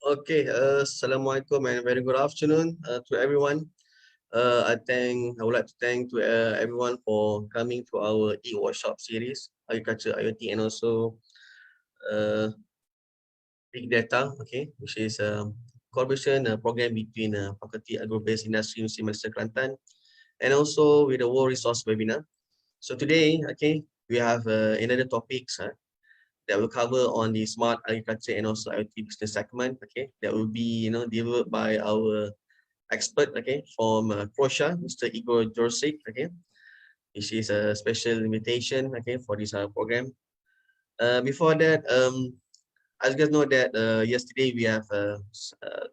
Okay, Assalamualaikum and very good afternoon to everyone. I would like to thank to everyone for coming to our e-workshop series, Agriculture IoT and also uh, Big Data, okay, which is a collaboration program between Faculty Agro-Based Industry University Malaysia Kelantan and also with the World Resource webinar. So today, okay, we have another topics that will cover on the smart agriculture and also IoT business segment. Okay, that will be delivered by our expert. Okay, from Croatia, Mr. Igor Jorsic. Okay, this is a special invitation. Okay, for this program. Before that, as you guys know that yesterday we have a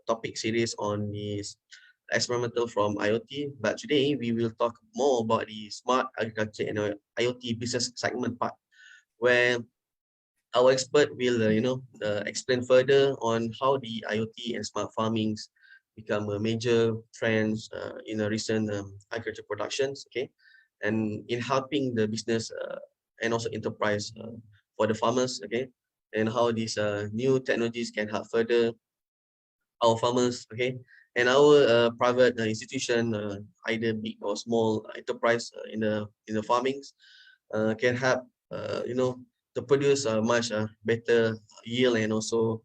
topic series on this experimental from IoT, but today we will talk more about the smart agriculture and IoT business segment part, where our expert will explain further on how the IoT and smart farmings become a major trends in a recent agriculture productions, okay, and in helping the business and also enterprise for the farmers, okay, and how these new technologies can help further our farmers, okay, and our private institution, either big or small enterprise in the farmings, can help to produce a much better yield and also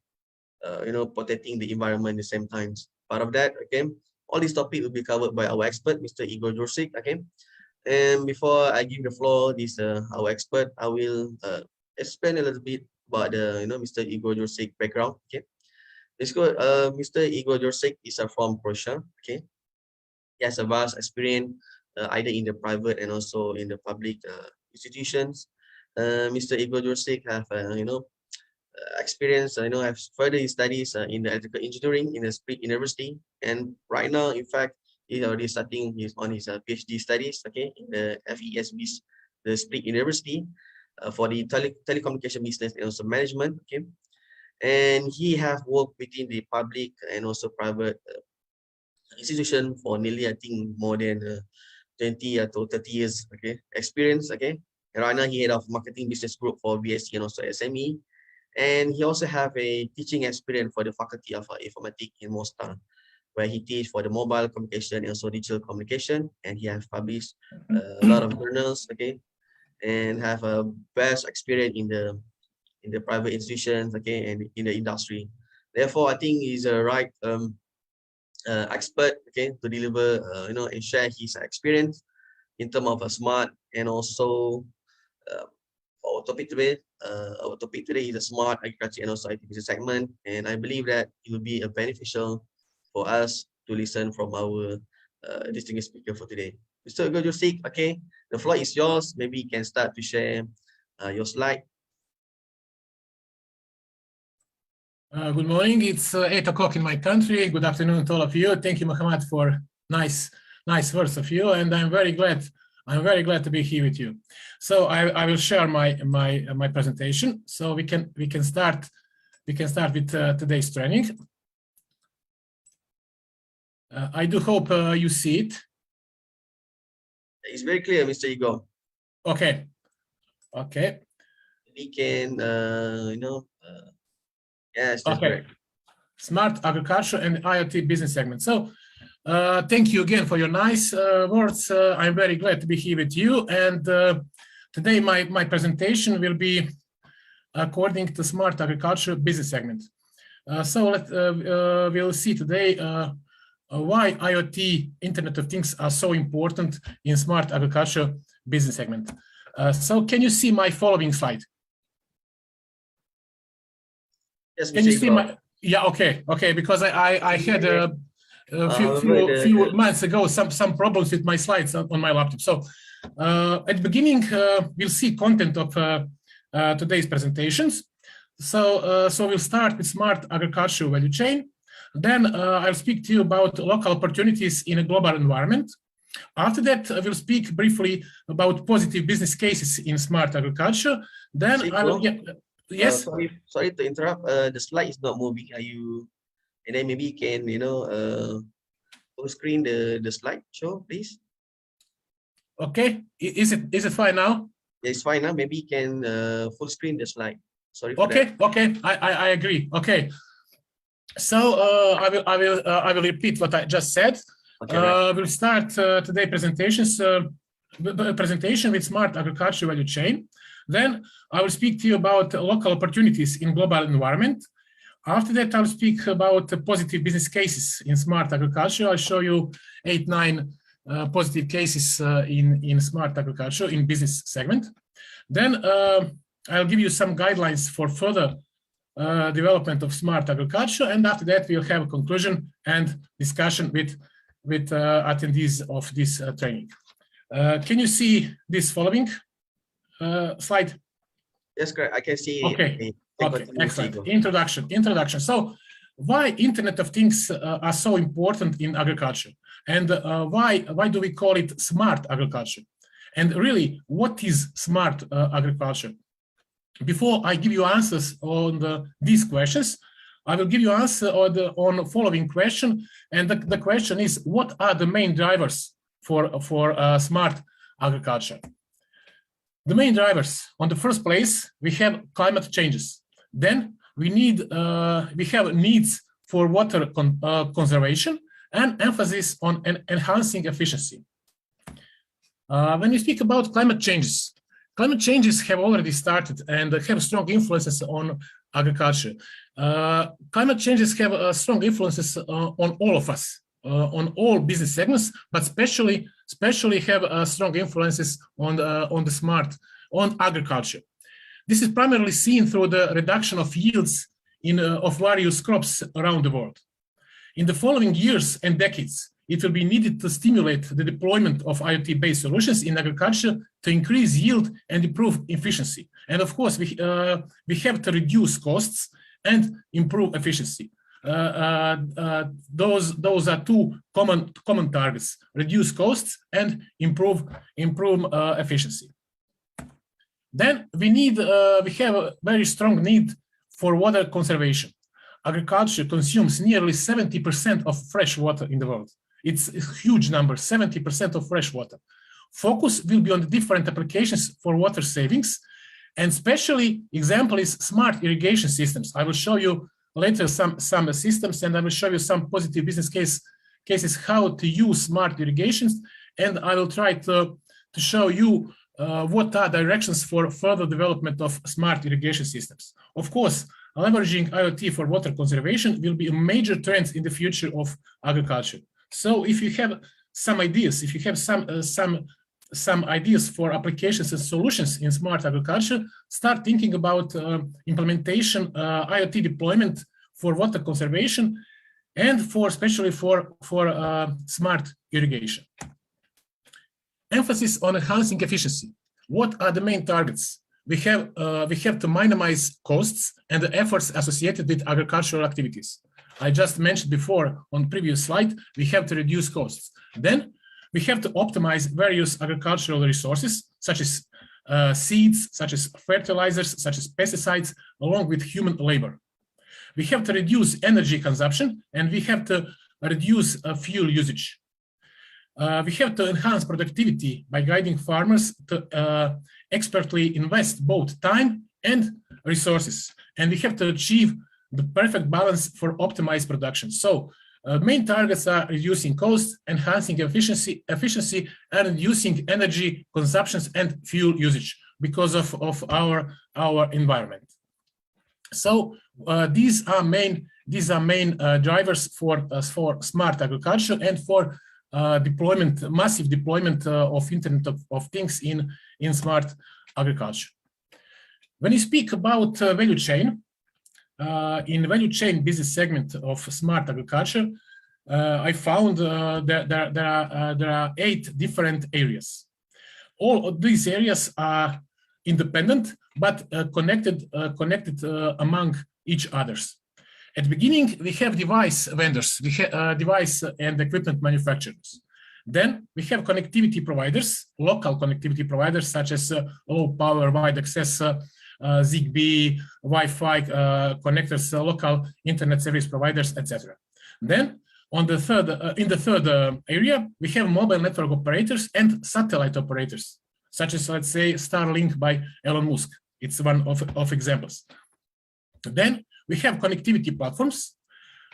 protecting the environment at the same time. Part of that, okay, all these topics will be covered by our expert, Mr. Igor Jorsic, okay. And before I give the floor this our expert, I will explain a little bit about the Mr. Igor Jorsic background, okay. Let's go. Mr. Igor Jorsic is from Croatia, okay. He has a vast experience either in the private and also in the public institutions. Mr. Igor Jorsic have experience, have further studies in the electrical engineering in the Split University, and right now, in fact, he's already starting his PhD studies, okay, in the FESB, the Split University, for the telecommunication business and also management, okay, and he have worked within the public and also private institution for nearly, I think, more than 20 to 30 years, okay, experience, okay. And right now, he head of marketing business group for BSc and also SME. And he also have a teaching experience for the Faculty of Informatics in Mostar, where he teach for the mobile communication and also digital communication. And he has published a lot of journals, okay, and have a vast experience in the private institutions, okay, and in the industry. Therefore, I think he's a right expert, okay, to deliver, and share his experience in terms of a smart and also our topic today. Our topic today is a smart agriculture and also IT business segment, and I believe that it will be a beneficial for us to listen from our distinguished speaker for today. Mr. Gojosik, okay, the floor is yours. Maybe you can start to share your slide. Good morning. It's 8 o'clock in my country. Good afternoon to all of you. Thank you, Muhammad, for nice words of you, and I'm very glad to be here with you. So I will share my presentation. So we can start with today's training. I do hope you see it. It's very clear, Mr. Igor. Okay. We can, yes, that's okay. correct. Smart agriculture and IoT business segment. So thank you again for your nice words. I'm very glad to be here with you. And today my presentation will be according to smart agriculture business segment. We'll see today why IoT, Internet of Things, are so important in smart agriculture business segment. So can you see my following slide? Yes, can you see my? Yeah. Okay. Because I had a few months ago some problems with my slides on my laptop. So at the beginning we'll see content of today's presentations. So we'll start with smart agriculture value chain. Then I'll speak to you about local opportunities in a global environment. After that, we'll speak briefly about positive business cases in smart agriculture. Then I will get. Yes. Sorry to interrupt. The slide is not moving. Are you? And then maybe you can, full screen the slide show, please. Okay. Is it fine now? It's fine now. Maybe you can full screen the slide. Sorry for that. Okay. I agree. Okay. So I will repeat what I just said. Okay, We'll start today's presentation with smart agriculture value chain. Then I will speak to you about local opportunities in global environment. After that, I'll speak about positive business cases in smart agriculture. I'll show you 8-9 positive cases in smart agriculture in business segment. Then I'll give you some guidelines for further development of smart agriculture, and after that we'll have a conclusion and discussion with attendees of this training. Can you see this following slide? yes, correct. I can see. Okay. Okay, excellent. Introduction. So, why Internet of Things are so important in agriculture, and why do we call it smart agriculture? And really, what is smart agriculture? Before I give you answers on these questions, I will give you answer on the following question, and the question is: what are the main drivers for smart agriculture? The main drivers, on the first place, we have climate changes. Then we have needs for water conservation and emphasis on enhancing efficiency. When we speak about climate changes have already started and have strong influences on agriculture. Climate changes have strong influences on all of us, on all business segments, but especially have strong influences on agriculture. This is primarily seen through the reduction of yields of various crops around the world. In the following years and decades, it will be needed to stimulate the deployment of IoT-based solutions in agriculture to increase yield and improve efficiency. And of course, we have to reduce costs and improve efficiency. Those are two common targets: reduce costs and improve efficiency. Then we have a very strong need for water conservation. Agriculture consumes nearly 70% of fresh water in the world. It's a huge number, 70% of fresh water. Focus will be on the different applications for water savings, and especially example is smart irrigation systems. I will show you later some systems, and I will show you some positive business cases how to use smart irrigations, and I will try to show you what are directions for further development of smart irrigation systems. Of course, leveraging IoT for water conservation will be a major trend in the future of agriculture. So if you have some ideas, if you have some ideas for applications and solutions in smart agriculture, start thinking about implementation, IoT deployment for water conservation, and especially for smart irrigation. Emphasis on enhancing efficiency. What are the main targets? We have to minimize costs and the efforts associated with agricultural activities. I just mentioned before on the previous slide, we have to reduce costs. Then we have to optimize various agricultural resources, such as seeds, such as fertilizers, such as pesticides, along with human labor. We have to reduce energy consumption, and we have to reduce fuel usage. We have to enhance productivity by guiding farmers to expertly invest both time and resources. And we have to achieve the perfect balance for optimized production. So main targets are reducing costs, enhancing efficiency, and reducing energy consumptions and fuel usage because of our environment. So these are main drivers for smart agriculture and for massive deployment of Internet of Things in smart agriculture. When you speak about value chain, in value chain business segment of smart agriculture, I found that there are 8 different areas. All of these areas are independent but connected among each others. At the beginning, we have device vendors, we have device and equipment manufacturers. Then we have connectivity providers, local connectivity providers such as low power, wide access, Zigbee, Wi-Fi connectors, local internet service providers, etc. Then in the third area, we have mobile network operators and satellite operators, such as, let's say, Starlink by Elon Musk. It's one of examples. Then we have connectivity platforms.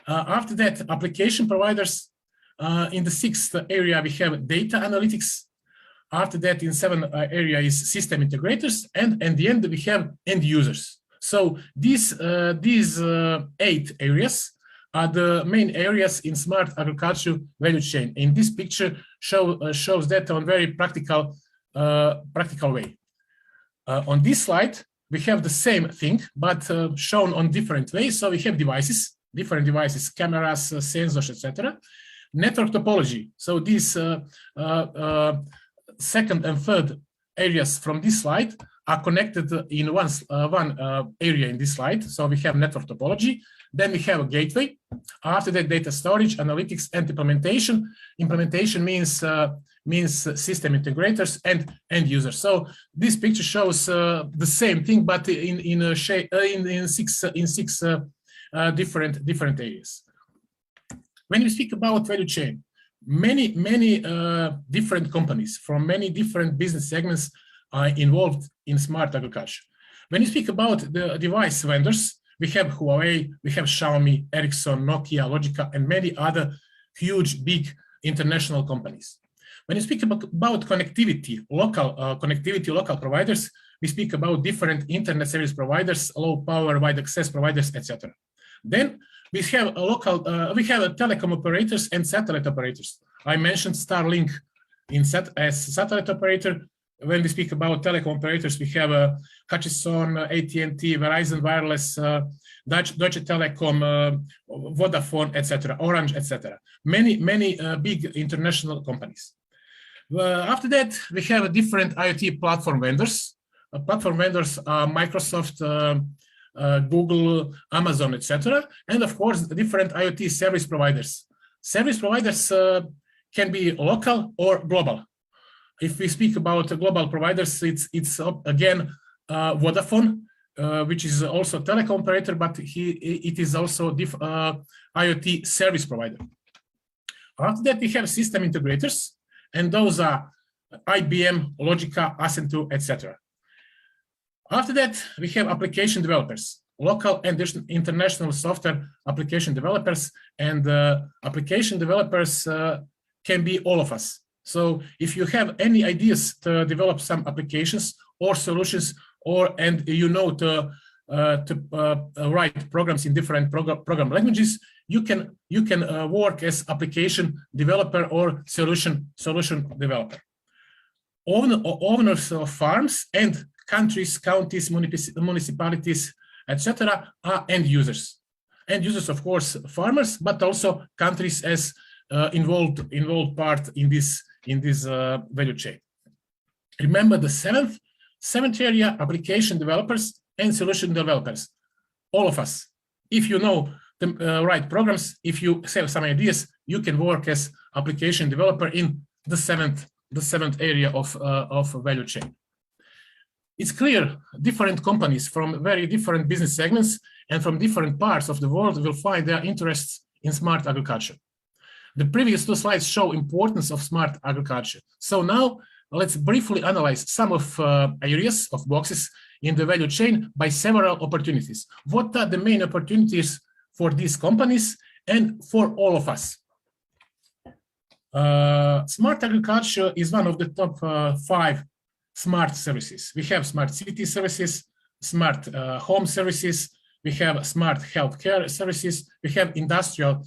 After that, application providers. In the 6th area, we have data analytics. After that, in 7th area is system integrators, and in the end, we have end users. So these 8 areas are the main areas in smart agriculture value chain. In this picture shows that on very practical way. On this slide, we have the same thing, but shown on different ways. So we have devices, different devices, cameras, sensors, etc. Network topology. So these 2nd and 3rd areas from this slide are connected in one area in this slide. So we have network topology. Then we have a gateway. After that, data storage, analytics, and implementation. Implementation means system integrators and end users. So this picture shows the same thing, but in 6 different areas. When we speak about value chain, many different companies from many different business segments are involved in smart agriculture. When you speak about the device vendors, we have Huawei, we have Xiaomi, Ericsson, Nokia, Logica, and many other huge, big international companies. When you speak about connectivity, local providers, we speak about different internet service providers, low power, wide access providers, etc. Then we have telecom operators and satellite operators. I mentioned Starlink as satellite operator. When we speak about telecom operators, we have Hutchison, AT&T, Verizon Wireless, Deutsche Telekom, Vodafone, etc., Orange, etc. Many big international companies. After that, we have different IoT platform vendors. Platform vendors are Microsoft, Google, Amazon, etc. And of course, different IoT service providers. Service providers can be local or global. If we speak about global providers, it's again Vodafone, which is also a telecom operator, but it is also IoT service provider. After that, we have system integrators, and those are IBM, Logica, Accenture, etc. After that, we have application developers, local and international software application developers, and application developers can be all of us. So if you have any ideas to develop some applications or solutions, and you know to write programs in different program languages, you can work as application developer or solution developer. Owners of farms and countries, counties, municipalities, etc., are end users. End users, of course, farmers, but also countries as involved part in this value chain. Remember the seventh area: application developers and solution developers. All of us. If you know the right programs, if you have some ideas, you can work as application developer in the seventh area of value chain. It's clear different companies from very different business segments and from different parts of the world will find their interests in smart agriculture. The previous 2 slides show importance of smart agriculture. So now let's briefly analyze some of areas of boxes in the value chain by several opportunities. What are the main opportunities for these companies and for all of us? Smart agriculture is one of the top 5 smart services. We have smart city services, smart home services, we have smart healthcare services, we have industrial .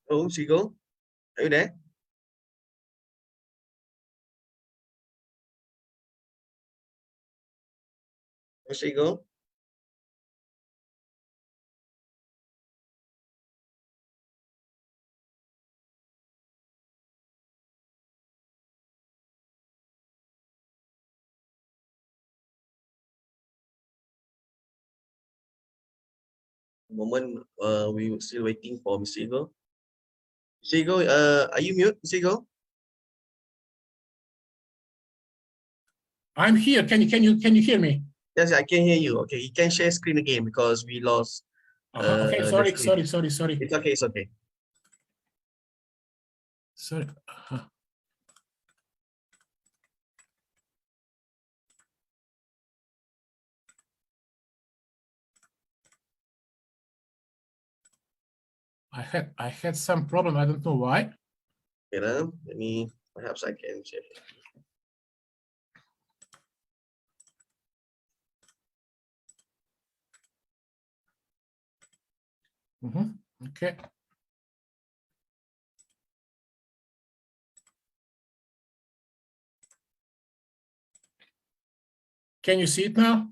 Oh, Sigo, are you there? Oh, Sigo? Moment, we were still waiting for Mr. Sigo. Sigo, are you mute, Sigo? I'm here. Can you hear me? Yes, I can hear you. Okay, you can share screen again because we lost. Okay, sorry. It's okay. Sorry. I had some problem. I don't know why. Let me, perhaps I can check. Okay. Can you see it now?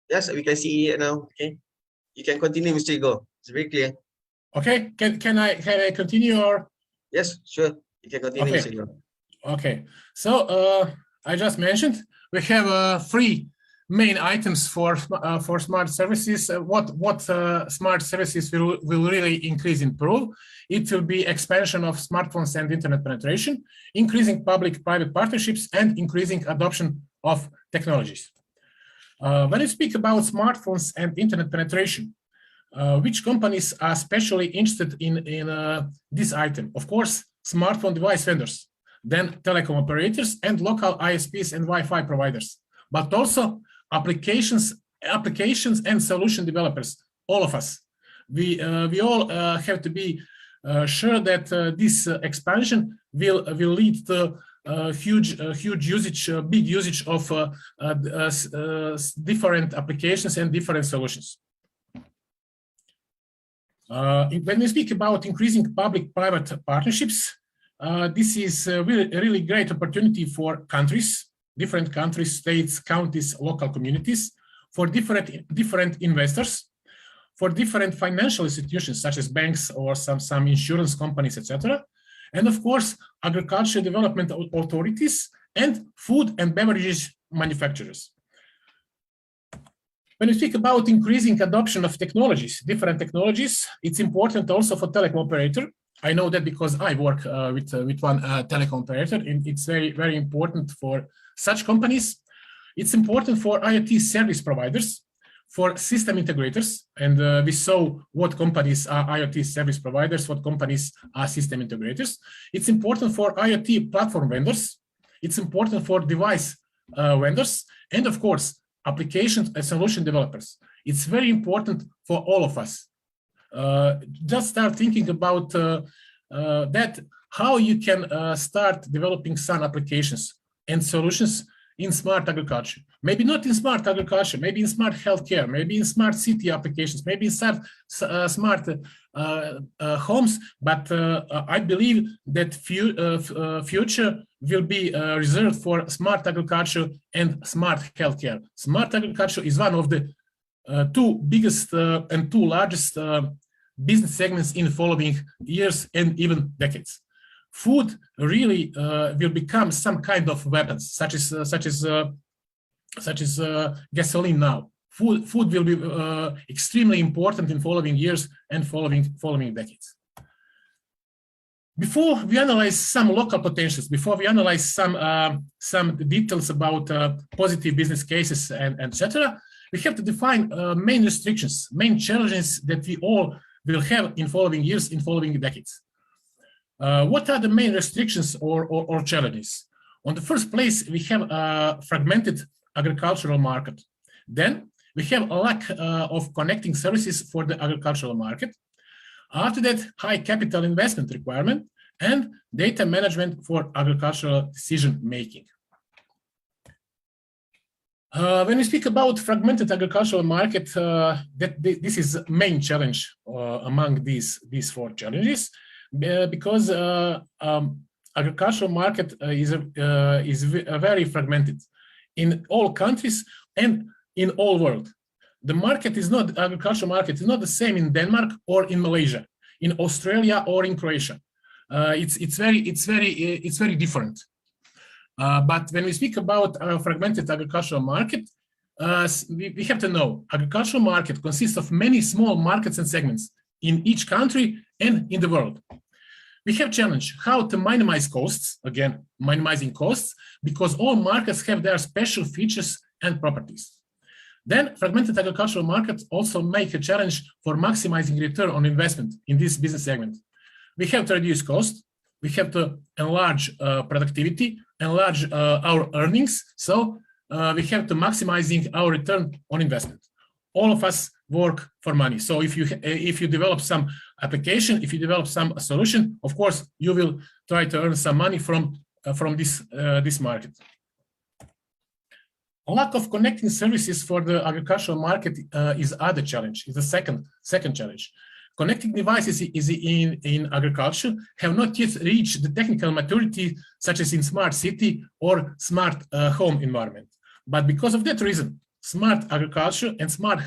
Yes, we can see it now. Okay, you can continue, Mr. Igor. It's very clear. Okay. Can I continue or? Yes, sure. You can continue, Okay. Mr. Igor. Okay. So I just mentioned we have three main items for smart services. What smart services will really increase in Peru? It will be expansion of smartphones and internet penetration, increasing public-private partnerships, and increasing adoption of technologies. When you speak about smartphones and internet penetration, which companies are especially interested in this item? Of course, smartphone device vendors, then telecom operators and local ISPs and Wi-Fi providers, but also applications and solution developers, all of us. We all have to be sure that this expansion will lead to huge usage, big usage of different applications and different solutions. When we speak about increasing public-private partnerships, this is a really great opportunity for countries, different countries, states, counties, local communities, for different investors, for different financial institutions such as banks or some insurance companies, etc. And of course, agriculture development authorities and food and beverages manufacturers. When we speak about increasing adoption of technologies, different technologies, it's important also for telecom operator. I know that because I work with one telecom operator, and it's very important for such companies. It's important for IoT service providers, for system integrators, and we saw what companies are IoT service providers, what companies are system integrators. It's important for IoT platform vendors. It's important for device vendors, and of course, applications and solution developers. It's very important for all of us. Just start thinking about that, how you can start developing some applications and solutions in smart agriculture. Maybe not in smart agriculture, maybe in smart healthcare, maybe in smart city applications, maybe in smart homes. But I believe that future will be reserved for smart agriculture and smart healthcare. Smart agriculture is one of the two biggest and two largest business segments in the following years and even decades. Food really will become some kind of weapons, such as gasoline now. Food will be extremely important in following years and following decades. Before we analyze some local potentials, before we analyze some details about positive business cases and etc., we have to define main restrictions, main challenges that we all will have in following years, in following decades. What are the main restrictions or challenges? On the first place, we have a fragmented agricultural market. Then we have a lack of connecting services for the agricultural market. After that, high capital investment requirement and data management for agricultural decision making. When we speak about fragmented agricultural market, this is the main challenge among these four challenges, because agricultural market is very fragmented in all countries and in all world. The market is not, agricultural market is not the same in Denmark or in Malaysia, in Australia or in Croatia. It's very different. But when we speak about fragmented agricultural market, we have to know agricultural market consists of many small markets and segments in each country and in the world. We have challenge how to minimize costs, again, minimizing costs, because all markets have their special features and properties. Then fragmented agricultural markets also make a challenge for maximizing return on investment in this business segment. We have to reduce cost, we have to enlarge productivity, enlarge our earnings. So we have to maximizing our return on investment. All of us work for money. So if you develop some application, if you develop some solution, of course you will try to earn some money from this market. A lack of connecting services for the agricultural market is other challenge. Is the second challenge. Connecting devices in agriculture have not yet reached the technical maturity, such as in smart city or smart home environment. But because of that reason, smart agriculture and smart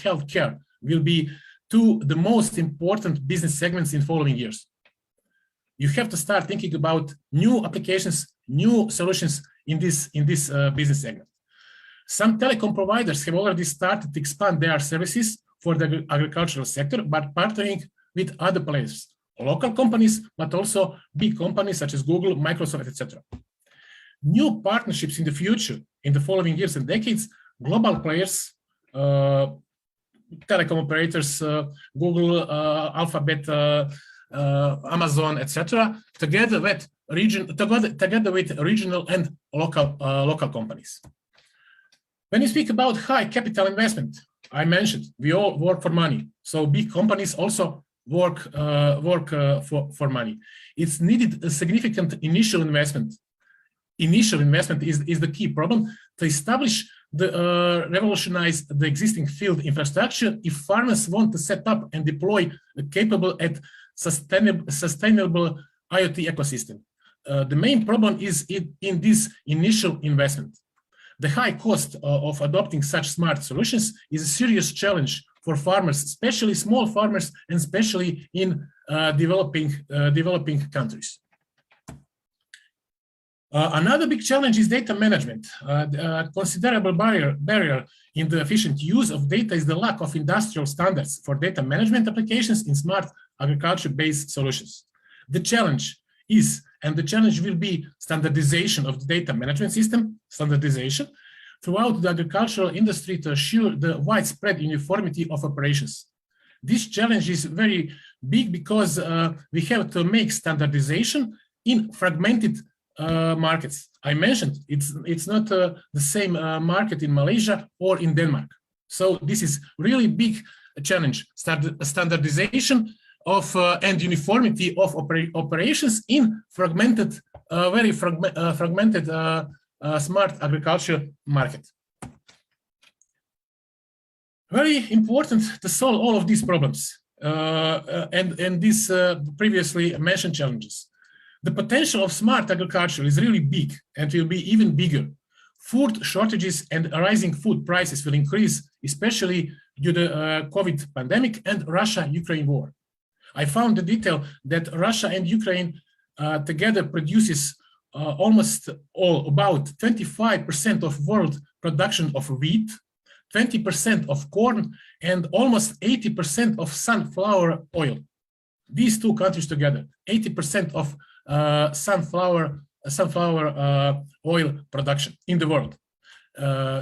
healthcare will be two the most important business segments in following years. You have to start thinking about new applications, new solutions in this business segment. Some telecom providers have already started to expand their services for the agricultural sector, but partnering with other players, local companies, but also big companies such as Google, Microsoft, etc. New partnerships in the future, in the following years and decades, global players, telecom operators, Google, Alphabet, Amazon, etc., together with regional and local companies. When you speak about high capital investment, I mentioned we all work for money. So big companies also work for money. It's needed a significant initial investment. Initial investment is the key problem to establish revolutionize the existing field infrastructure if farmers want to set up and deploy a capable and sustainable IoT ecosystem. The main problem is in this initial investment. The high cost of adopting such smart solutions is a serious challenge for farmers, especially small farmers, and especially in developing countries. Another big challenge is data management. A considerable barrier in the efficient use of data is the lack of industrial standards for data management applications in smart agriculture-based solutions. The challenge is, and the challenge will be, standardization of the data management system, standardization, throughout the agricultural industry to assure the widespread uniformity of operations. This challenge is very big because we have to make standardization in fragmented markets. I mentioned it's not the same market in Malaysia or in Denmark. So this is really big challenge, standardization of and uniformity of operations in fragmented, very fragmented smart agriculture market. Very important to solve all of these problems and these previously mentioned challenges. The potential of smart agriculture is really big and will be even bigger. Food shortages and rising food prices will increase, especially due to the COVID pandemic and Russia-Ukraine war. I found the detail that Russia and Ukraine together produces about 25% of world production of wheat, 20% of corn, and almost 80% of sunflower oil. These two countries together, 80% of sunflower oil production in the world.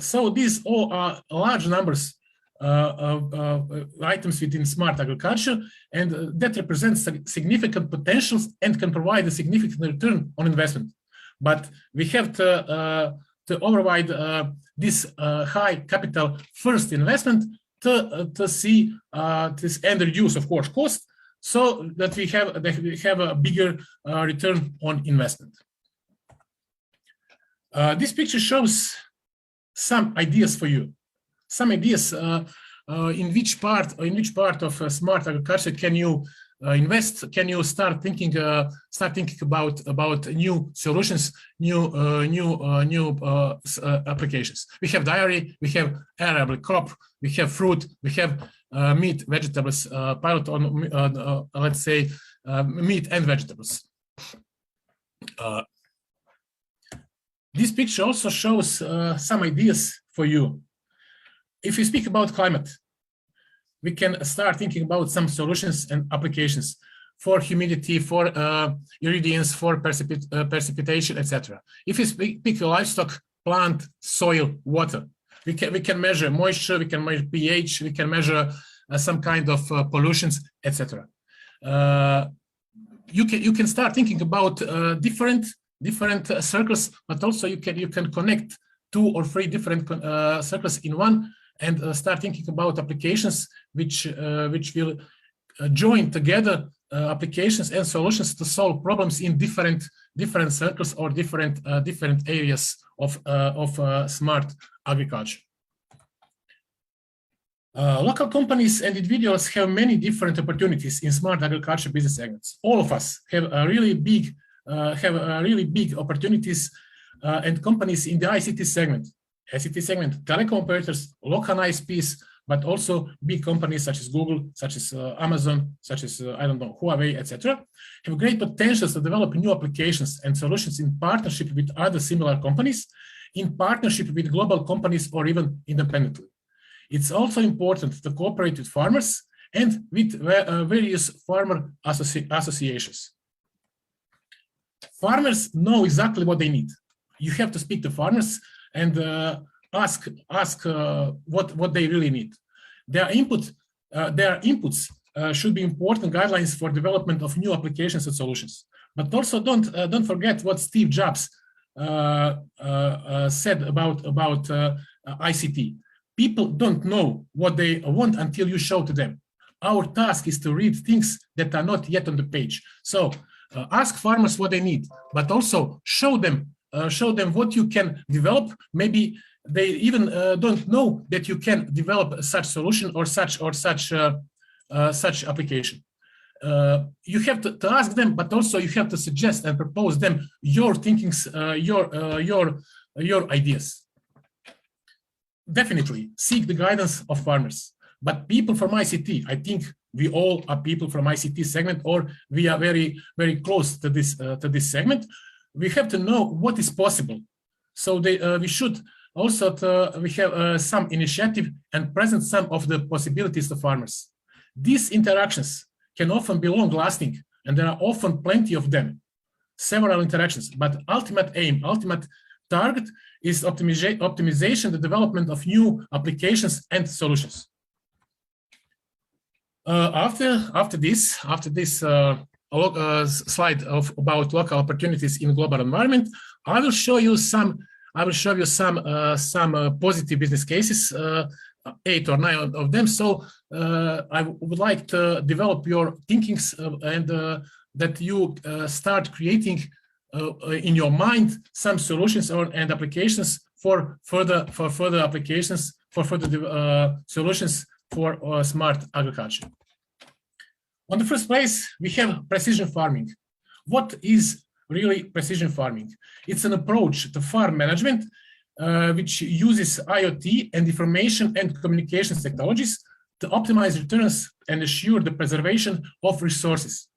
So these all are large numbers of items within smart agriculture, and that represents significant potentials and can provide a significant return on investment. But we have to override this high capital first investment to see this and reduce, of course, cost, so that we have a bigger return on investment. This picture shows some ideas for you. Some ideas in which part of smart agriculture can you invest? Can you start thinking about new solutions, new applications? We have dairy, we have arable crop, we have fruit, we have meat, vegetables, pilot on let's say meat and vegetables. This picture also shows some ideas for you. If we speak about climate, we can start thinking about some solutions and applications for humidity, for irradiance, for precipitation, etc. If we pick livestock, plant, soil, water, we can measure moisture, we can measure pH, we can measure some kind of pollutions, etc. you can start thinking about different circles, but also you can connect 2 or 3 different circles in one, and start thinking about applications which will join together applications and solutions to solve problems in different circles or different areas of smart agriculture. Local companies and individuals have many different opportunities in smart agriculture business segments. All of us have really big opportunities and companies in the ICT segment. Telecom operators, local ISPs, but also big companies such as Google, such as Amazon, such as I don't know, Huawei, etc., have great potentials to develop new applications and solutions in partnership with other similar companies, in partnership with global companies, or even independently. It's also important to cooperate with farmers and with various farmer associations. Farmers know exactly what they need. You have to speak to farmers and ask what they really need. Their inputs should be important guidelines for development of new applications and solutions. But also don't forget what Steve Jobs said about ICT. People don't know what they want until you show to them. Our task is to read things that are not yet on the page. So ask farmers what they need, but also show them what you can develop. Maybe they even don't know that you can develop such solution or such application. You have to ask them, but also you have to suggest and propose them your thinkings, your ideas. Definitely seek the guidance of farmers, but people from ICT, I think we all are people from ICT segment, or we are very, very close to this segment. We have to know what is possible. So we should also we have some initiative and present some of the possibilities to farmers. These interactions can often be long lasting, and there are often plenty of them, several interactions, but ultimate target is optimization, the development of new applications and solutions. After this slide about local opportunities in global environment, I will show you some positive business cases, 8 or 9 of them. So I would like to develop your thinkings and that you start creating in your mind some solutions and applications for further applications, for further solutions for smart agriculture. On the first place, we have precision farming. What is really precision farming? It's an approach to farm management which uses IoT and information and communications technologies to optimize returns and assure the preservation of resources.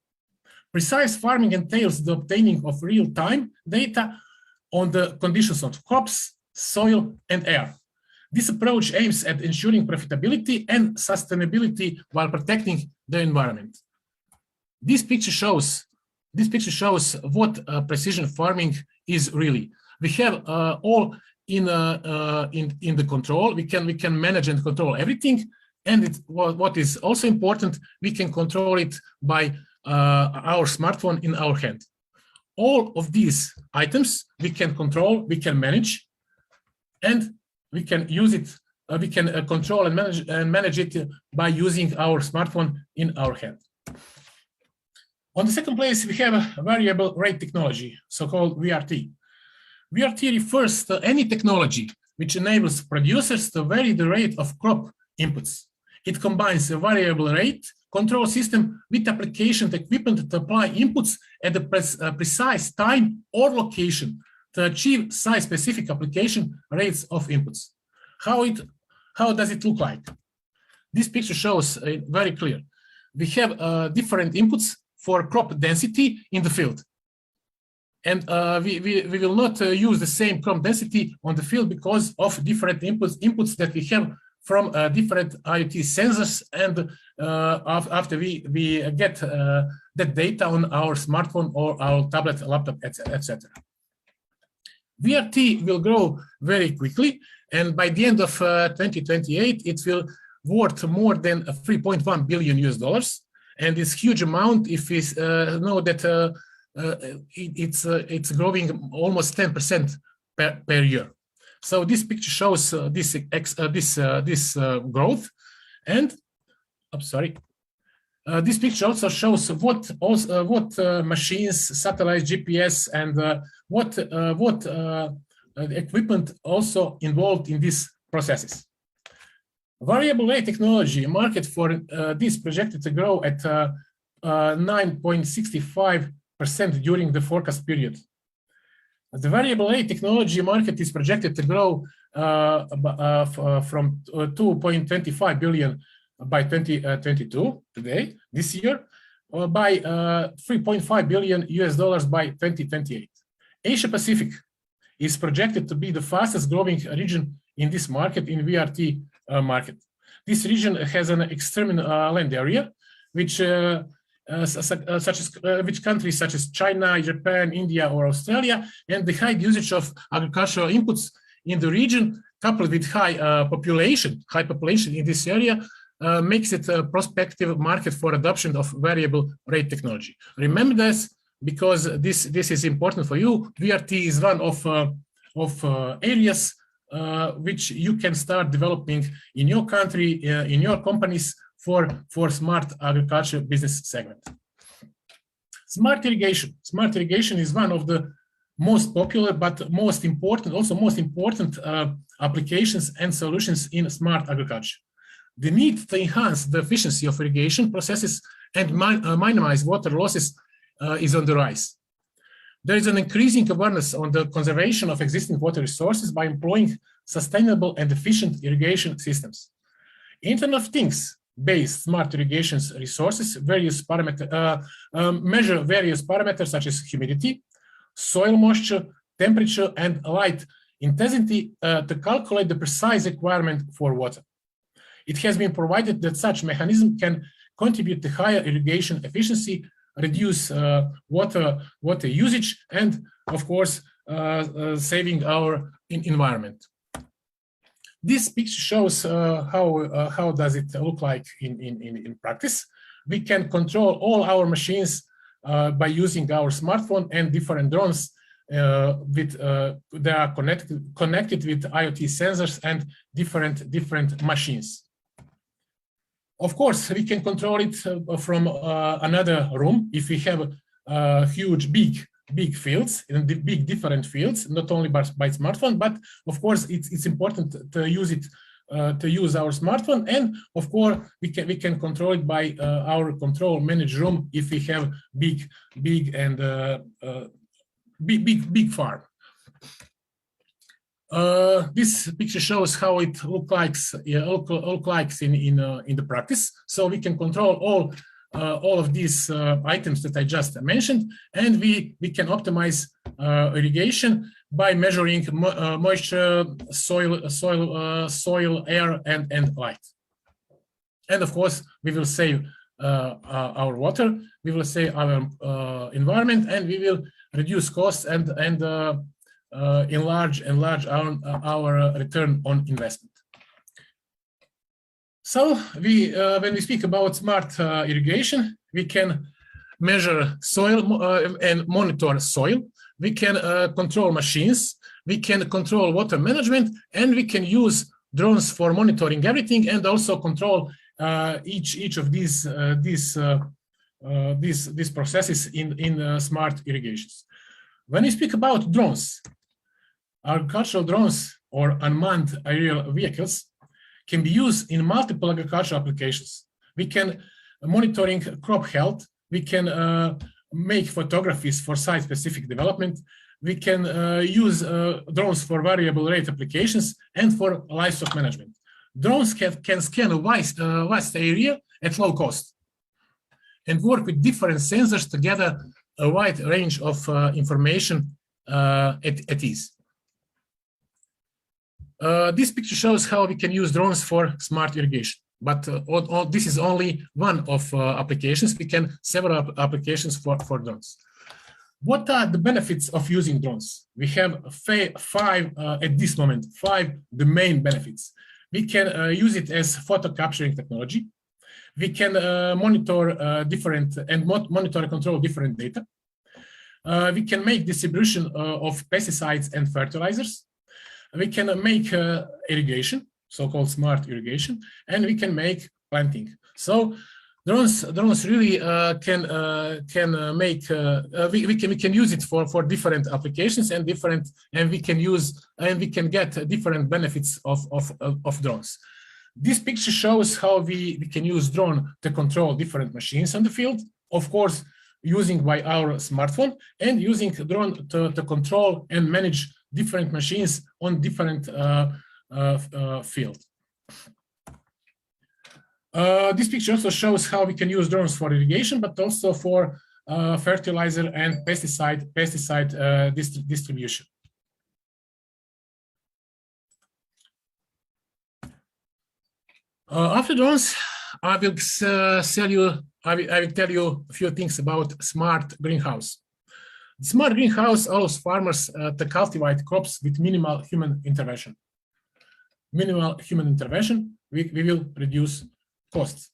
Precise farming entails the obtaining of real-time data on the conditions of crops, soil, and air. This approach aims at ensuring profitability and sustainability while protecting the environment. This picture shows what precision farming is really. We have all in the control. We can manage and control everything, and what is also important, we can control it by our smartphone in our hand. All of these items we can control, we can manage, and we can use it. We can control and manage it by using our smartphone in our hand. On the second place, we have a variable rate technology, so-called VRT. VRT refers to any technology which enables producers to vary the rate of crop inputs. It combines a variable rate control system with application equipment to apply inputs at a precise time or location to achieve site-specific application rates of inputs. How does it look like? This picture shows very clear. We have different inputs for crop density in the field. And we will not use the same crop density on the field because of different inputs that we have from different IoT sensors, and after we get that data on our smartphone or our tablet, laptop, etc. VRT will grow very quickly, and by the end of 2028, it will worth more than $3.1 billion. and it's huge amount if we know that it's growing almost 10% per year. So this picture shows this growth, and I'm sorry. This picture also shows what machines, satellites, GPS, and what equipment also involved in these processes. Variable rate technology market for this projected to grow at 9.65% during the forecast period. The variable rate technology market is projected to grow from 2.25 billion by 2022, this year, by $3.5 billion by 2028. Asia Pacific is projected to be the fastest growing region in this market, in VRT market. This region has an extreme land area, which countries such as China, Japan, India, or Australia, and the high usage of agricultural inputs in the region, coupled with high population in this area, makes it a prospective market for adoption of variable rate technology. Remember this, because this is important for you. VRT is one of areas which you can start developing in your country, in your companies, for smart agriculture business segment. Smart irrigation. Smart irrigation is one of the most popular but most important applications and solutions in smart agriculture. The need to enhance the efficiency of irrigation processes and minimize water losses is on the rise. There is an increasing awareness on the conservation of existing water resources by employing sustainable and efficient irrigation systems. Internet of Things based smart irrigation resources measure various parameters such as humidity, soil moisture, temperature, and light intensity to calculate the precise requirement for water. It has been provided that such mechanism can contribute to higher irrigation efficiency, reduce water usage, and of course saving our environment. This picture shows how does it look like in practice. We can control all our machines by using our smartphone and different drones they are connected with IoT sensors and different machines. Of course, we can control it from another room if we have huge, big fields and big different fields, not only by smartphone, but of course it's important to use it to use our smartphone, and of course we can control it by our control managed room if we have big farm. This picture shows how it looks like in the practice. So we can control all of these items that I just mentioned, and we can optimize irrigation by measuring moisture, soil, air, and light. And of course, we will save our water, we will save our environment, and we will reduce costs and enlarge our return on investment. So when we speak about smart irrigation, we can measure soil and monitor soil. We can control machines. We can control water management, and we can use drones for monitoring everything, and also control each of these processes in smart irrigations. When we speak about drones, agricultural drones or unmanned aerial vehicles can be used in multiple agricultural applications. We can monitoring crop health. We can make photographies for site-specific development. We can use drones for variable rate applications and for livestock management. Drones can scan a vast area at low cost and work with different sensors to gather a wide range of information at ease. This picture shows how we can use drones for smart irrigation, but this is only one of applications. We can several applications for drones. What are the benefits of using drones? We have five at this moment, the main benefits. We can use it as photo capturing technology. We can monitor different and monitor and control different data. We can make distribution of pesticides and fertilizers. We can make irrigation, so-called smart irrigation, and we can make planting. So drones really can make we can use it for different applications and we can get different benefits of drones. This picture shows how we can use drone to control different machines on the field, of course, using by our smartphone, and using drone to control and manage different machines on different field. This picture also shows how we can use drones for irrigation, but also for fertilizer and pesticide distribution. After drones, I will tell you a few things about smart greenhouse. The smart greenhouse allows farmers to cultivate crops with minimal human intervention. Minimal human intervention, we will reduce costs.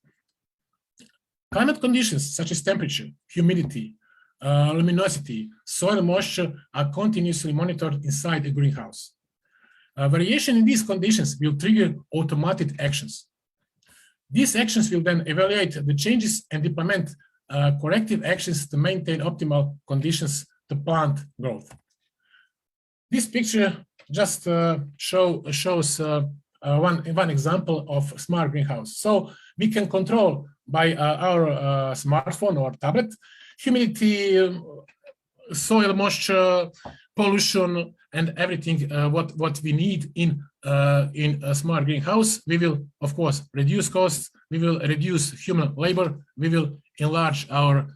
Climate conditions such as temperature, humidity, luminosity, soil moisture are continuously monitored inside a greenhouse. Variation in these conditions will trigger automated actions. These actions will then evaluate the changes and implement corrective actions to maintain optimal conditions to plant growth. This picture just shows one example of smart greenhouse. So we can control by our smartphone or tablet humidity, soil moisture, pollution, and everything what we need in a smart greenhouse. We will, of course, reduce costs. We will reduce human labor. We will enlarge our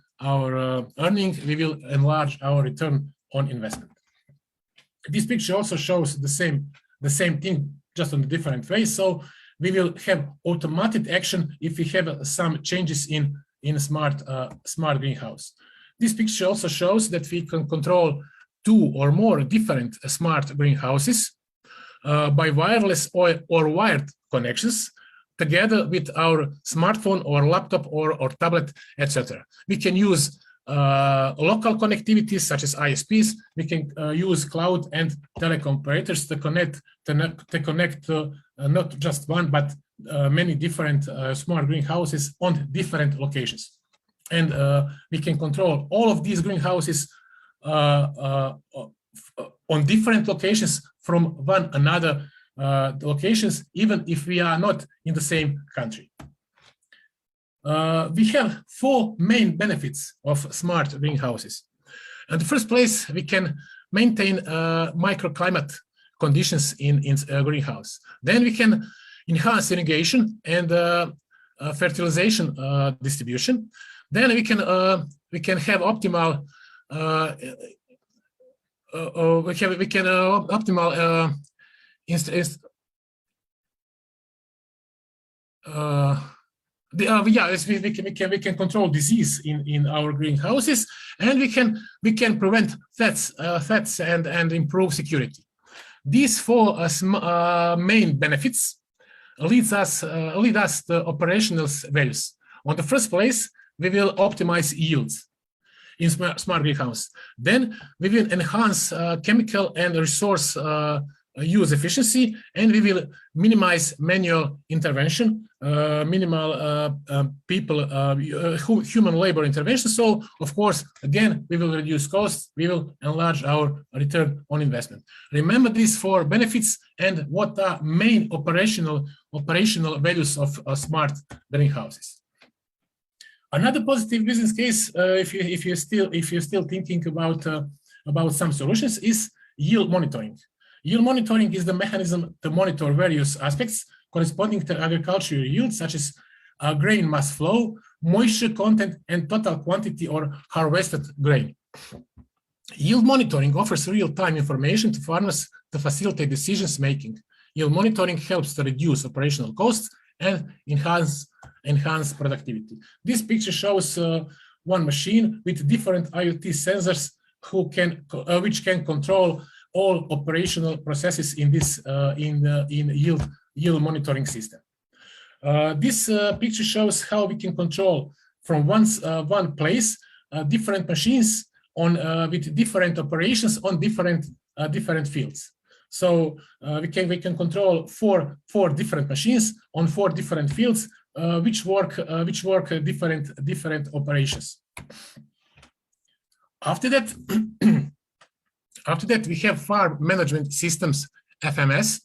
earning. We will enlarge our return on investment. This picture also shows the same thing, just on a different way. So we will have automated action if we have some changes in smart greenhouse. This picture also shows that we can control 2 or more different smart greenhouses by wireless or wired connections together with our smartphone or laptop or tablet, etc. We can use local connectivities such as ISPs. We can use cloud and telecom operators to connect not just one but many different smart greenhouses on different locations. And we can control all of these greenhouses on different locations from one another locations, even if we are not in the same country. We have 4 main benefits of smart greenhouses. In the first place, we can maintain microclimate conditions in a greenhouse. Then we can enhance irrigation and fertilization distribution. Then we can have optimal we can control disease in our greenhouses, and we can prevent threats and improve security. These 4 main benefits lead us to operational values. On the first place, we will optimize yields in smart greenhouse. Then we will enhance chemical and resource use efficiency, and we will minimize manual intervention, minimal human labor intervention. So, of course, again, we will reduce costs, we will enlarge our return on investment. Remember these 4 benefits and what are main operational values of smart greenhouses. Another positive business case, if you're still thinking about some solutions, is yield monitoring. Yield monitoring is the mechanism to monitor various aspects corresponding to agricultural yield, such as grain mass flow, moisture content, and total quantity or harvested grain. Yield monitoring offers real-time information to farmers to facilitate decisions making. Yield monitoring helps to reduce operational costs and enhance productivity. This picture shows one machine with different IoT sensors which can control all operational processes in this yield monitoring system. This picture shows how we can control from one place different machines on with different operations on different fields. So we can control four different machines on 4 different fields which work different operations. After that, we have farm management systems, FMS.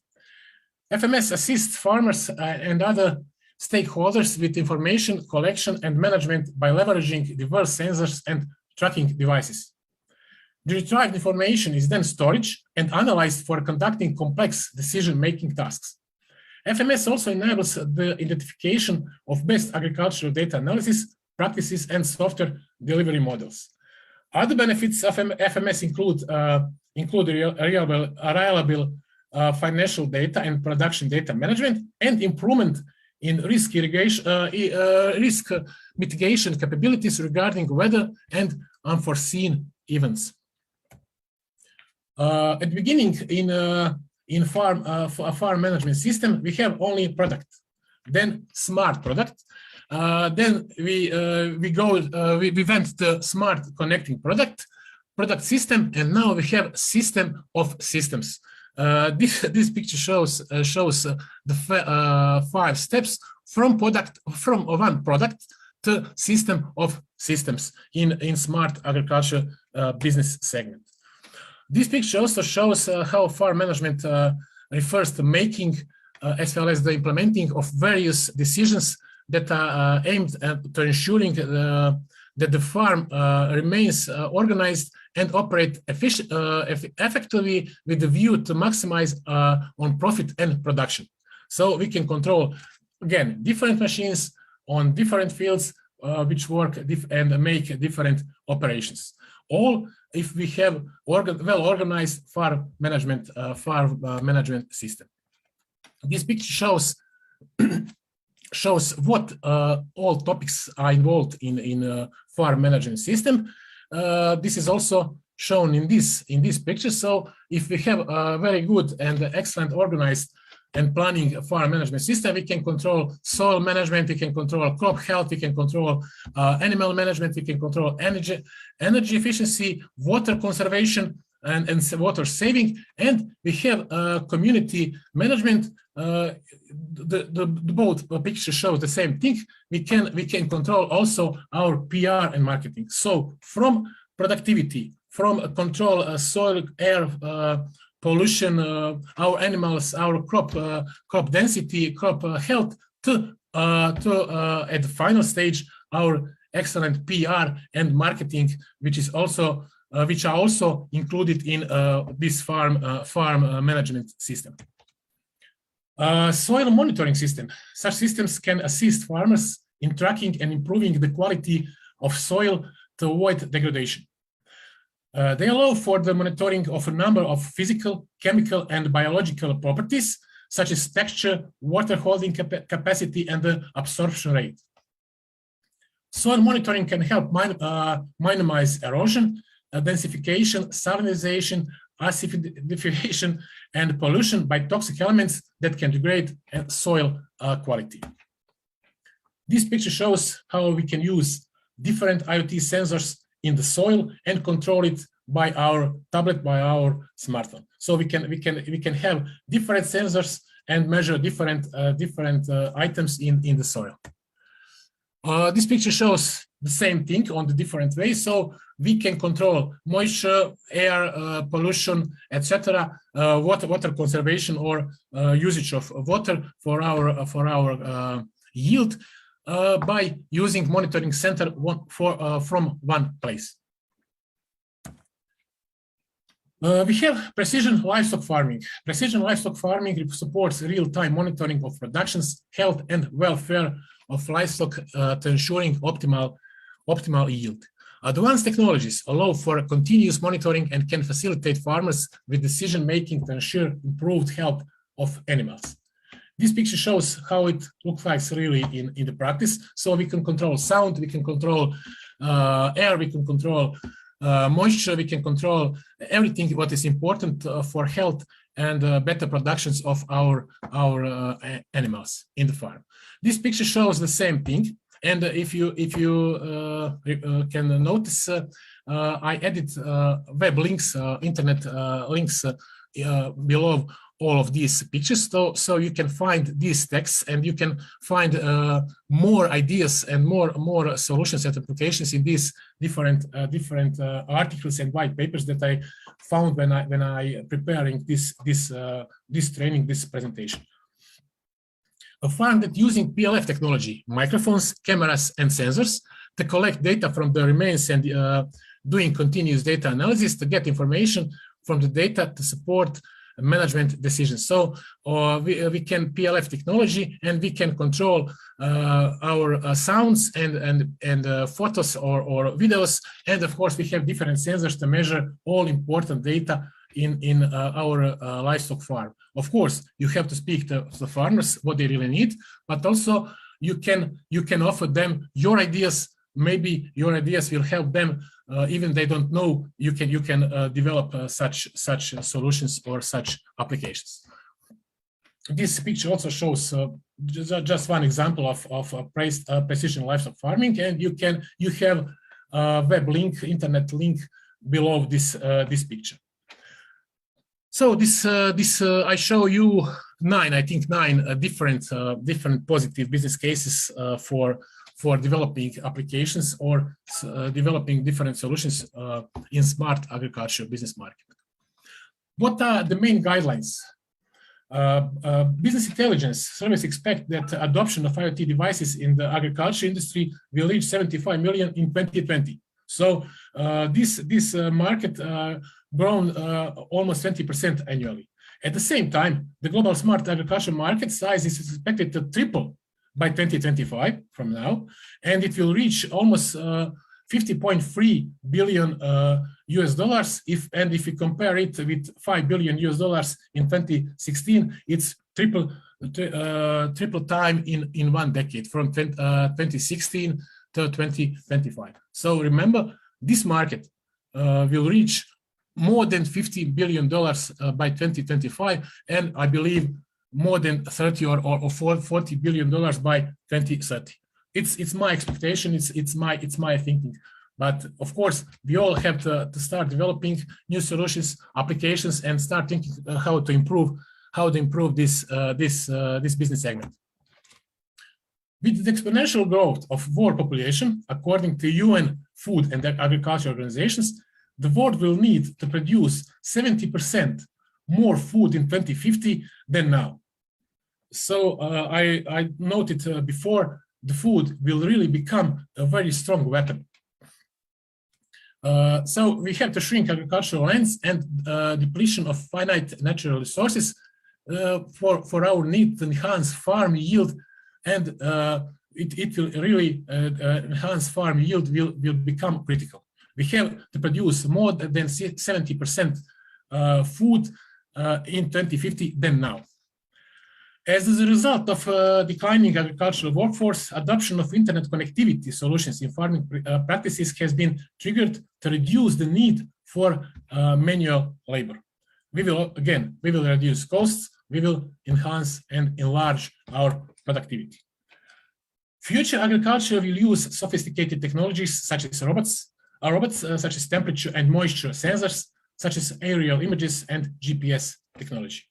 FMS assists farmers and other stakeholders with information collection and management by leveraging diverse sensors and tracking devices. The retrieved information is then stored and analyzed for conducting complex decision-making tasks. FMS also enables the identification of best agricultural data analysis practices and software delivery models. Other benefits of FMS include reliable financial data and production data management and improvement in risk mitigation capabilities regarding weather and unforeseen events. At the beginning, in farm management system, we have only product, then smart product. Then we went to smart connecting product system, and now we have system of systems. This picture shows the 5 steps from one product to system of systems in smart agriculture business segment. This picture also shows how farm management refers to making as well as the implementing of various decisions that are aimed at to ensuring that the farm remains organized and operate effectively with the view to maximize on profit and production. So we can control, again, different machines on different fields which work and make different operations. All if we have well-organized farm management system. This picture shows what all topics are involved in farm management system. This is also shown in this picture. So if we have a very good and excellent organized and planning farm management system, we can control soil management, we can control crop health, we can control animal management, we can control energy efficiency, water conservation, and water saving, and we have community management. Both pictures show the same thing. We can control also our PR and marketing. So from productivity, from control soil, air, pollution, our animals, our crop density, crop health, to at the final stage our excellent PR and marketing, which are also included in this farm management system. Soil monitoring system. Such systems can assist farmers in tracking and improving the quality of soil to avoid degradation. They allow for the monitoring of a number of physical, chemical, and biological properties, such as texture, water holding capacity, and the absorption rate. Soil monitoring can help minimize erosion, densification, salinization, acidification, and pollution by toxic elements that can degrade soil quality. This picture shows how we can use different IoT sensors in the soil and control it by our tablet, by our smartphone. So we can have different sensors and measure different items in the soil. This picture shows the same thing on the different ways. So we can control moisture, air, pollution, etc., water conservation or usage of water for our yield by using monitoring center from one place. We have precision livestock farming. Precision livestock farming supports real-time monitoring of productions, health, and welfare of livestock to ensuring optimal yield. Advanced technologies allow for continuous monitoring and can facilitate farmers with decision-making to ensure improved health of animals. This picture shows how it looks like really in the practice. So we can control sound, we can control air, we can control moisture, we can control everything what is important for health and better productions of our animals in the farm. This picture shows the same thing, and if you can notice, I added web links, internet links below all of these pictures, so you can find these texts and you can find more ideas and more solutions and applications in these different articles and white papers that I found when I preparing this training, this presentation. A farm that using PLF technology, microphones, cameras, and sensors to collect data from the remains and doing continuous data analysis to get information from the data to support management decisions. So we can PLF technology, and we can control our sounds and photos or videos, and of course we have different sensors to measure all important data in our livestock farm. Of course, you have to speak to the farmers what they really need, but also you can offer them your ideas. Maybe your ideas will help them, even they don't know. You can develop such solutions or such applications. This picture also shows just one example of precision livestock farming, and you have a web link, internet link below this picture. So this I show you nine different positive business cases for developing applications or developing different solutions in smart agriculture business market. What are the main guidelines? Business intelligence service expect that adoption of IoT devices in the agriculture industry will reach 75 million in 2020. So this market grown almost 20% annually. At the same time, the global smart agriculture market size is expected to triple by 2025 from now, and it will reach almost 50.3 billion US dollars. If we compare it with $5 billion US dollars in 2016, it's triple time in one decade, from 2016 to 2025. So remember, this market will reach more than $50 billion by 2025, and I believe more than 30 or $40 billion by 2030. It's my expectation. It's my thinking. But of course, we all have to start developing new solutions, applications, and start thinking how to improve this business segment. With the exponential growth of world population, according to UN Food and Agriculture Organizations, the world will need to produce 70% more food in 2050 than now. So I noted before, the food will really become a very strong weapon. So we have to shrink agricultural lands and depletion of finite natural resources for our need to enhance farm yield, and it will really enhance farm yield will become critical. We have to produce more than 70% food in 2050 than now. As a result of declining agricultural workforce, adoption of internet connectivity solutions in farming practices has been triggered to reduce the need for manual labor. We will reduce costs, we will enhance and enlarge our productivity. Future agriculture will use sophisticated technologies such as robots such as temperature and moisture sensors, such as aerial images and GPS technology.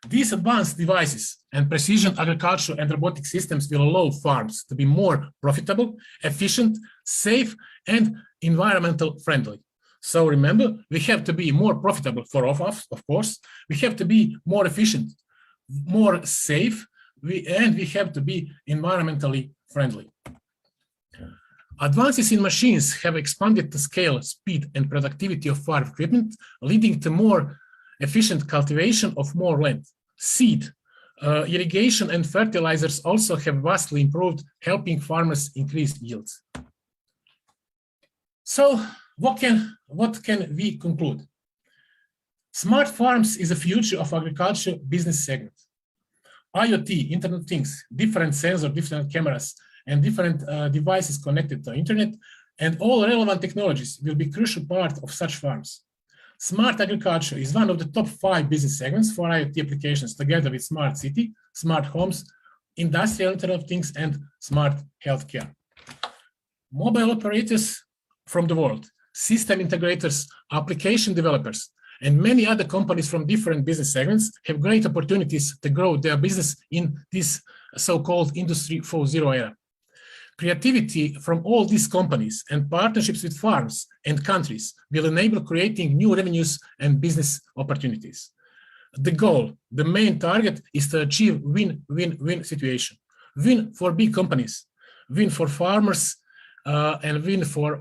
These advanced devices and precision agriculture and robotic systems will allow farms to be more profitable, efficient, safe, and environmental friendly. So remember, we have to be more profitable for all of us, of course. We have to be more efficient, more safe, and we have to be environmentally friendly. Advances in machines have expanded the scale, speed, and productivity of farm equipment, leading to more efficient cultivation of more land. Seed, irrigation, and fertilizers also have vastly improved, helping farmers increase yields. So what can we conclude? Smart farms is the future of agriculture business segment. IoT, Internet of Things, different sensors, different cameras, and different devices connected to internet and all relevant technologies will be a crucial part of such farms. Smart agriculture is one of the top 5 business segments for IoT applications, together with smart city, smart homes, industrial Internet of Things, and smart healthcare. Mobile operators from the world, system integrators, application developers, and many other companies from different business segments have great opportunities to grow their business in this so-called Industry 4.0 era. Creativity from all these companies and partnerships with farms and countries will enable creating new revenues and business opportunities. The goal, the main target, is to achieve win-win-win situation. Win for big companies, win for farmers, and win for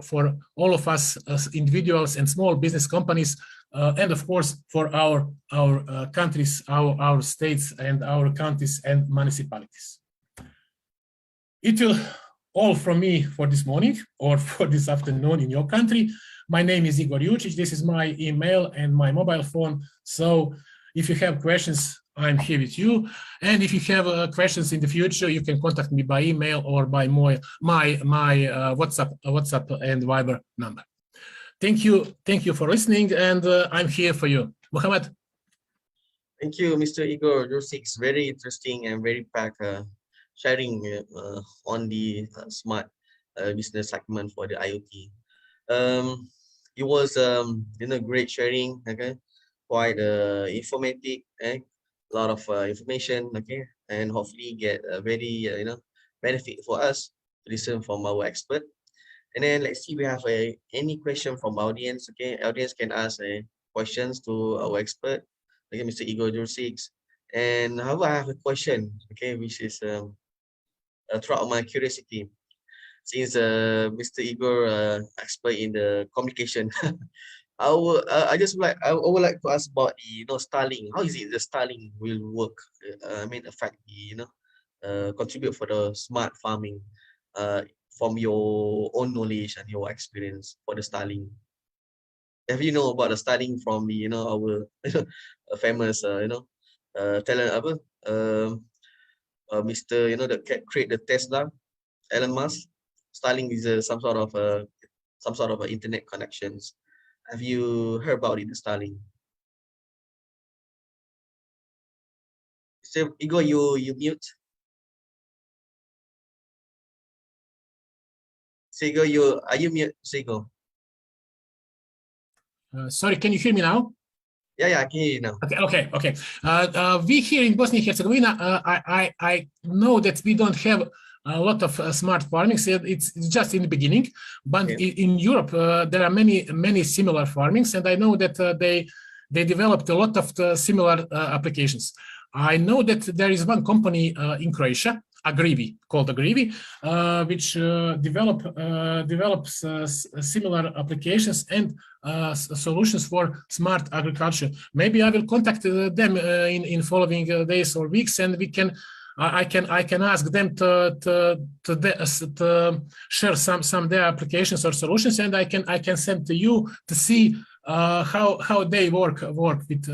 all of us as individuals and small business companies, and of course for our countries, our states, and our counties and municipalities. It will all from me for this morning or for this afternoon in your country. My name is Igor Jucic. This is my email and my mobile phone. So if you have questions, I'm here with you. And if you have questions in the future, you can contact me by email or by my WhatsApp and Viber number. Thank you for listening, and I'm here for you. Mohammed. Thank you, Mr. Igor Jucic. Very interesting and very packed sharing on the smart business segment for the IoT. It was great sharing. Okay, quite informative. A lot of information. Okay, and hopefully get a very benefit for us to listen from our expert. And then let's see, we have any question from audience. Okay, audience can ask questions to our expert. Okay, Mr. Igor Jucic. And however, I have a question. Okay, which is throughout my curiosity, since Mr. Igor expert in the communication, I would like to ask about the Starlink. How is it the Starlink will work? Affect the contribute for the smart farming from your own knowledge and your experience for the Starlink. Have you know about the Starlink from the our famous talent Mr. that create the Tesla, Elon Musk? Starlink is some sort of internet connections. Have you heard about it, the Starlink? So Igor, you mute. Sego, are you mute, Sego? Sorry, can you hear me now? Yeah, I can hear you now. Okay. We here in Bosnia and Herzegovina, I know that we don't have a lot of smart farming. So it's just in the beginning, but in Europe there are many similar farmings, and I know that they developed a lot of similar applications. I know that there is one company in Croatia, called Agrivi, which develops similar applications and solutions for smart agriculture. Maybe I will contact them in following days or weeks, and I can ask them to share some their applications or solutions, and I can send to you to see how they work with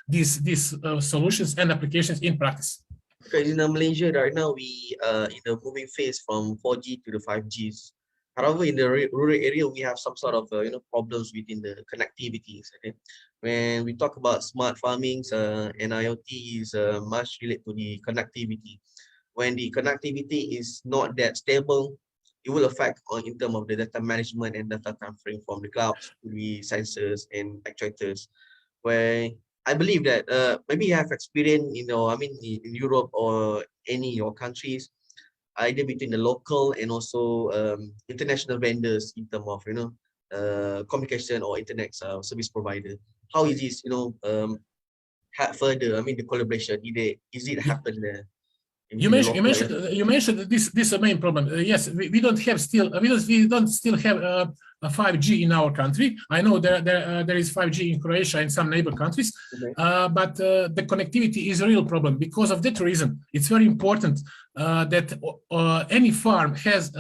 these solutions and applications in practice. Because in Malaysia right now, we in the moving phase from 4G to the 5Gs. However, in the rural area, we have some sort of problems within the connectivities. Okay? When we talk about smart farmings and IoT is much related to the connectivity. When the connectivity is not that stable, it will affect in terms of the data management and data transferring from the clouds to the sensors and actuators. Where I believe that maybe you have experience, in Europe or any of your countries, either between the local and also international vendors in terms of communication or internet service provider. How is this further? The collaboration. Is it happen there? You mentioned this main problem. Yes, we don't still have a 5G in our country. I know there is 5G in Croatia and some neighbor countries, but the connectivity is a real problem. Because of that reason, it's very important that any farm has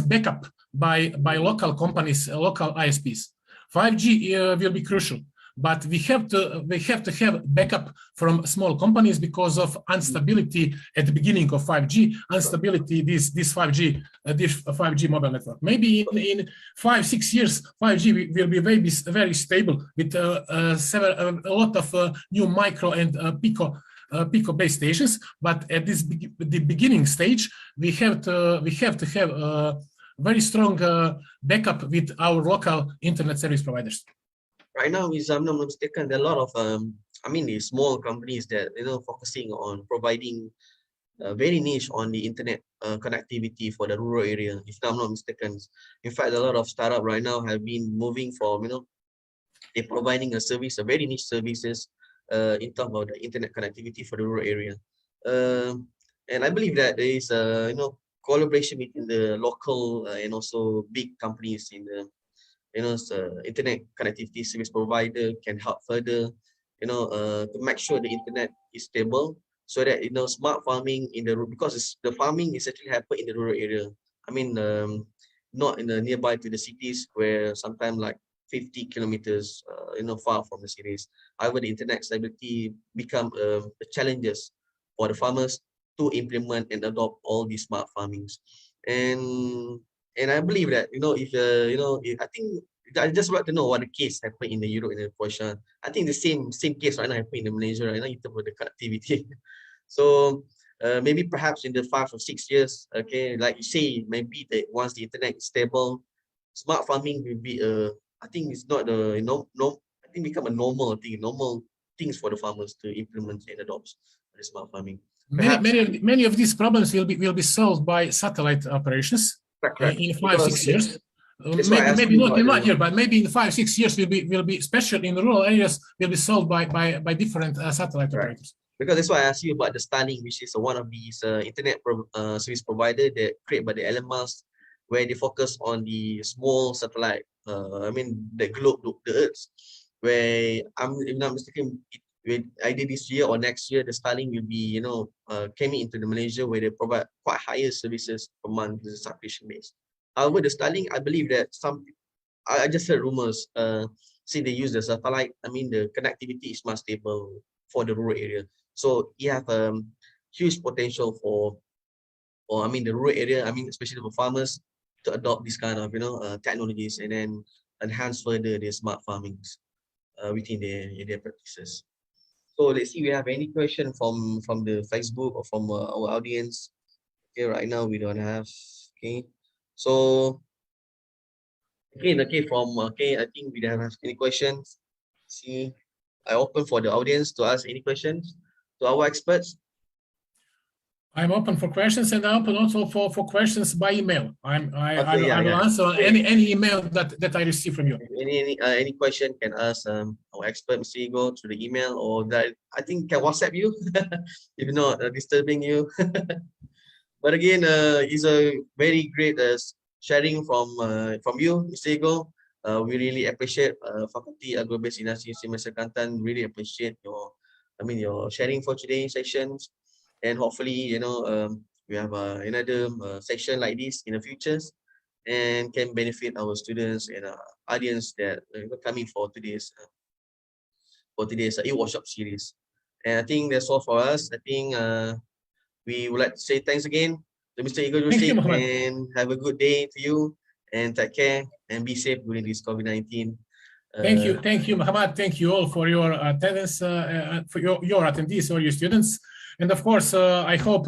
backup by local companies, local ISPs. 5G will be crucial. but we have to have backup from small companies because of instability at the beginning of 5G, instability this 5G mobile network. Maybe in 5-6 years 5G will be very stable with a lot of new micro and pico base stations, but at the beginning stage we have to have very strong backup with our local internet service providers. Right now, if I'm not mistaken, there are a lot of these small companies that focusing on providing very niche on the internet connectivity for the rural area. If I'm not mistaken, in fact, a lot of startup right now have been moving from they're providing a service, a very niche services in terms of the internet connectivity for the rural area. And I believe that there is collaboration between the local and also big companies in the internet connectivity service provider can help further to make sure the internet is stable, so that smart farming in the because the farming is actually happen in the rural area. I mean, not in the nearby to the cities where sometimes like 50 kilometers far from the cities. However, the internet stability become the challenges for the farmers to implement and adopt all these smart farmings. And I believe that I think I just want to know what the case happened in the Europe and the Croatia. I think the same case right now happened in Malaysia right now in terms of the connectivity. So maybe perhaps in the 5 or 6 years, okay, like you say, maybe once the internet is stable, smart farming will be I think it's not I think become a normal things for the farmers to implement and adopt the smart farming. Many of these problems will be solved by satellite operations in 5-6 years. Maybe not here, but maybe in 5-6 years will be especially in the rural areas will be solved by different satellite operators. Because that's why I asked you about the Starlink, which is one of these internet service provider that created by the Elon Musk, where they focus on the small satellite. The globe, the Earth, where if not mistaken, either this year or next year, the Starlink will be came into the Malaysia, where they provide quite higher services per month with the subscription base. However, the Starlink, I believe that I just heard rumors, say they use the satellite. The connectivity is much stable for the rural area. So you have huge potential for the rural area, especially for farmers to adopt this kind of, technologies and then enhance further their smart farmings within their practices. So let's see, we have any question from the Facebook or from our audience. Okay, right now we don't have. Okay. So I think we don't have any questions. See, I open for the audience to ask any questions to our experts. I'm open for questions, and I'm open also for questions by email. I will answer any email that I receive from you. Any question can ask our expert, Mr. Igor, through the email, or that I think can WhatsApp you if not disturbing you. But again, it's a very great sharing from you, Mr. Igor. We really appreciate Fakulti Agro-Based Industry Universiti Kelantan. Really appreciate your sharing for today's sessions, and hopefully we have another session like this in the futures, and can benefit our students and audience that coming for today's e-workshop series. And I think that's all for us. I think we would like to say thanks again to Mr. Igor Jusik, and have a good day to you, and take care and be safe during this COVID-19. Thank you, Muhammad. Thank you all for your attendance, for your attendees or your students, and of course, I hope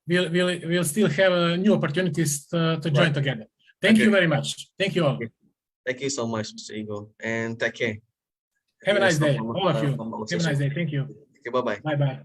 we'll still have new opportunities to join together. Thank you very much. Thank you all. Thank you so much, Mr. Igor, and take care. Have a nice day, all of you. Have a nice day. Thank you. Okay, bye-bye. Bye-bye.